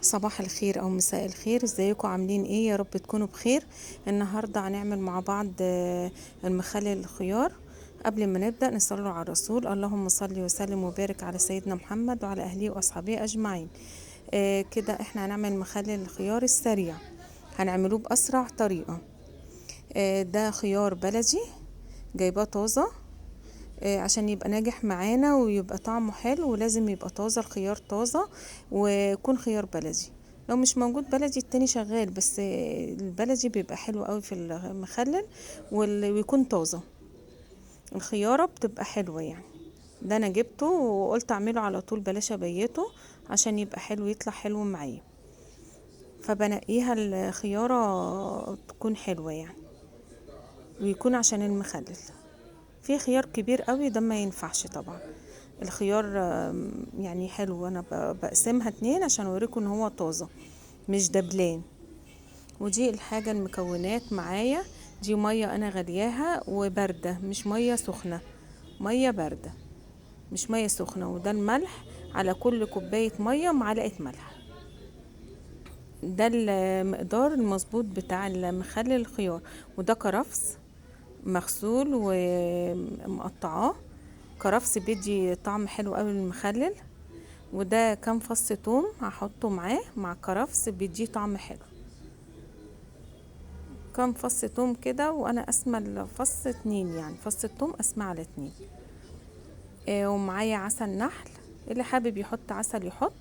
صباح الخير او مساء الخير، ازيكم؟ عاملين ايه؟ يا رب تكونوا بخير. النهارده هنعمل مع بعض المخلل الخيار. قبل ما نبدأ نصلي على الرسول. اللهم صل وسلم وبارك على سيدنا محمد وعلى اهله واصحابه اجمعين. كده احنا هنعمل مخلل الخيار السريع، هنعملوه باسرع طريقة. ده خيار بلدي جايباه طازة، عشان يبقى ناجح معانا ويبقى طعمه حلو، ولازم يبقى طازة، الخيار طازة ويكون خيار بلدي. لو مش موجود بلدي التاني شغال، بس البلدي بيبقى حلو قوي في المخلل، ويكون طازة. الخيارة بتبقى حلوة يعني. ده انا جبته وقلت اعمله على طول، بلاش ابيته عشان يبقى حلو، يطلع حلو معايا. فبنقيها الخيارة تكون حلوة يعني، ويكون عشان المخلل. في خيار كبير قوي ده ما ينفعش طبعا. الخيار يعني حلو، انا بقسمها 2 عشان اوريكم ان هو طازة مش دبلان. ودي الحاجة المكونات معايا. دي مية انا غلياها وباردة، مش مية سخنة، مية باردة مش مية سخنة. وده الملح، على كل كوباية مية معلقة ملح. ده المقدار المظبوط بتاع المخلل الخيار. وده كرفس مغسول ومقطعاه. كرفس بيدي طعم حلو قوي للمخلل. وده كام فص توم هحطه معاه، مع الكرفس بيديه طعم حلو. كام فص توم كده، وانا قسمه الفص 2، يعني فص التوم قسمه على 2. ومعايا عسل نحل، اللي حابب يحط عسل يحط،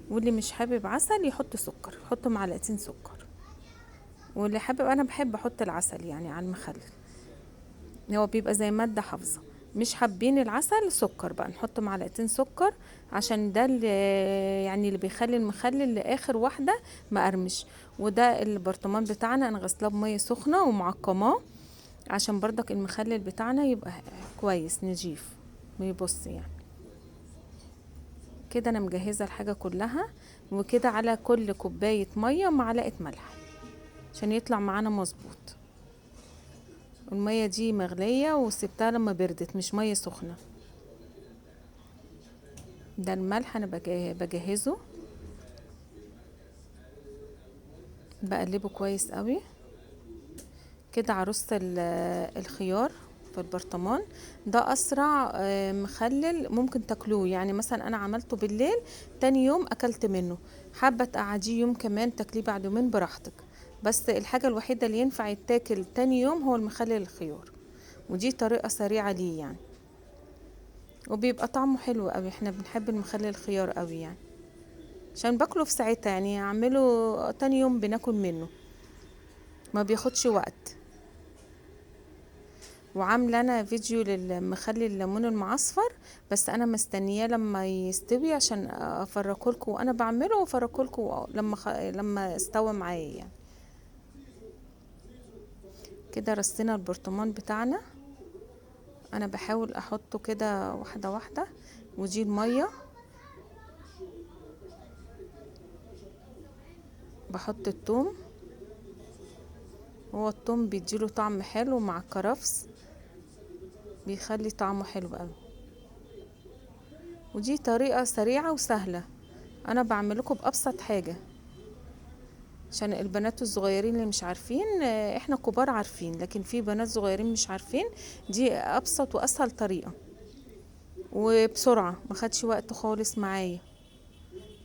واللي مش حابب عسل يحط سكر، يحط معلقتين سكر. واللي حابب، انا بحب احط العسل يعني على المخلل، هو بيبقى زي مادة حافظة. مش حابين العسل، سكر بقى، نحط معلقتين سكر، عشان ده اللي يعني اللي بيخلي المخلل لاخر واحدة مقرمش. وده البرطمان بتاعنا انا غسلاه بمية سخنة ومعقماه، عشان برضك المخلل بتاعنا يبقى كويس نضيف ما يبص يعني. كده انا مجهزة الحاجة كلها. وكده على كل كوباية مية معلقة ملح، عشان يطلع معانا مظبوط. المية دي مغلية وسبتها لما بردت، مش مية سخنة. ده الملح انا بجهزه، بقلبه كويس قوي. كده عروسة الخيار في البرطمان. ده اسرع مخلل ممكن تاكلوه، يعني مثلا انا عملته بالليل، تاني يوم اكلت منه. حابة تقعديه يوم كمان تاكليه بعد يومين براحتك. بس الحاجة الوحيدة اللي ينفع يتاكل تاني يوم هو المخلل الخيار، ودي طريقة سريعة ليه يعني، وبيبقى طعمه حلو قوي. احنا بنحب المخلل الخيار قوي يعني، عشان باكله في ساعتها، يعني اعمله تاني يوم بناكل منه، ما بياخدش وقت. وعامله انا فيديو للمخلي الليمون المعصفر، بس انا مستنياه لما يستوي عشان افرجهولكوا وانا بعمله، وافرجهولكوا لما استوى معايا يعني. كده رصينا البرطمان بتاعنا، انا بحاول احطه كده واحده واحده. ودي الميه، بحط الثوم. هو الثوم بيديله طعم حلو مع الكرفس، بيخلي طعمه حلو قوي. ودي طريقة سريعة وسهلة، انا بعملكم بابسط حاجة، عشان البنات الصغيرين اللي مش عارفين. احنا كبار عارفين، لكن في بنات صغيرين مش عارفين. دي ابسط واسهل طريقة، وبسرعة، ما خدش وقت خالص معايا.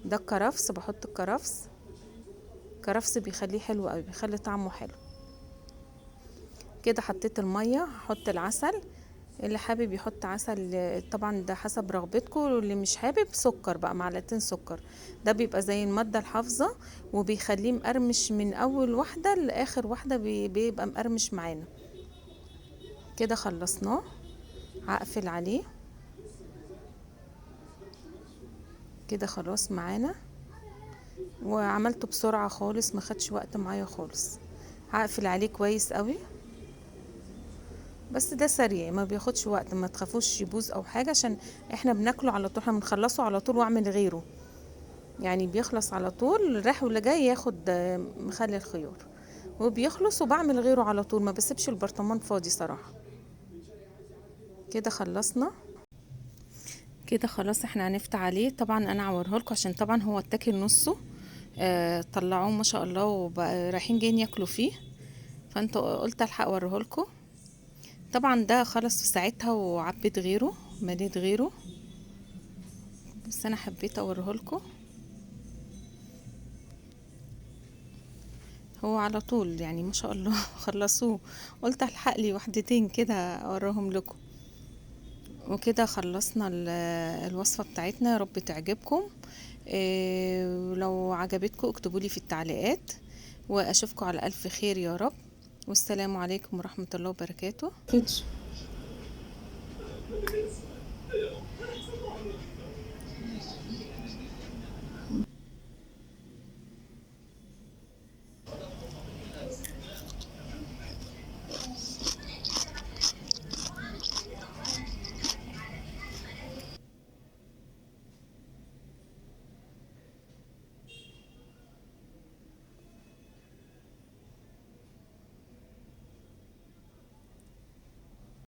ده الكرفس، بحط الكرفس. الكرفس بيخليه حلو قوي، بيخلي طعمه حلو. كده حطيت المية، هحط العسل. اللي حابب يحط عسل طبعا ده حسب رغبتكم، واللي مش حابب سكر بقى، معلقتين سكر. ده بيبقى زي المادة الحافظة، وبيخليه مقرمش من اول واحدة لاخر واحدة، بيبقى مقرمش معانا. كده خلصناه، هقفل عليه. كده خلاص معانا، وعملته بسرعة خالص، ما خدش وقت معايا خالص. هقفل عليه كويس قوي. بس ده سريع، ما بياخدش وقت، ما تخافوش يبوظ او حاجة، عشان احنا بناكله على طول، احنا بنخلصه على طول واعمل غيره، يعني بيخلص على طول. رايح ولا جاي ياخد مخلل الخيار، وبيخلص وبعمل غيره على طول، ما بسيبش البرطمان فاضي صراحة. كده خلصنا. كده خلاص احنا هنفتح عليه. طبعا انا هوريهولكوا عشان طبعا هو اتاكل نصه، طلعوه ما شاء الله وبقى رايحين جايين ياكلوا فيه، فانتوا قلت الحق اوريهولكوا. طبعا ده خلص في ساعتها وعبيت غيره، مليت غيره، بس انا حبيت اوريهولكوا. هو على طول يعني ما شاء الله خلصوه، قلت الحق لي وحدتين كده اوريهم لكم. وكده خلصنا الوصفة بتاعتنا، يا رب تعجبكم. ولو عجبتكم اكتبوا لي في التعليقات، واشوفكم على الف خير يا رب، والسلام عليكم ورحمة الله وبركاته.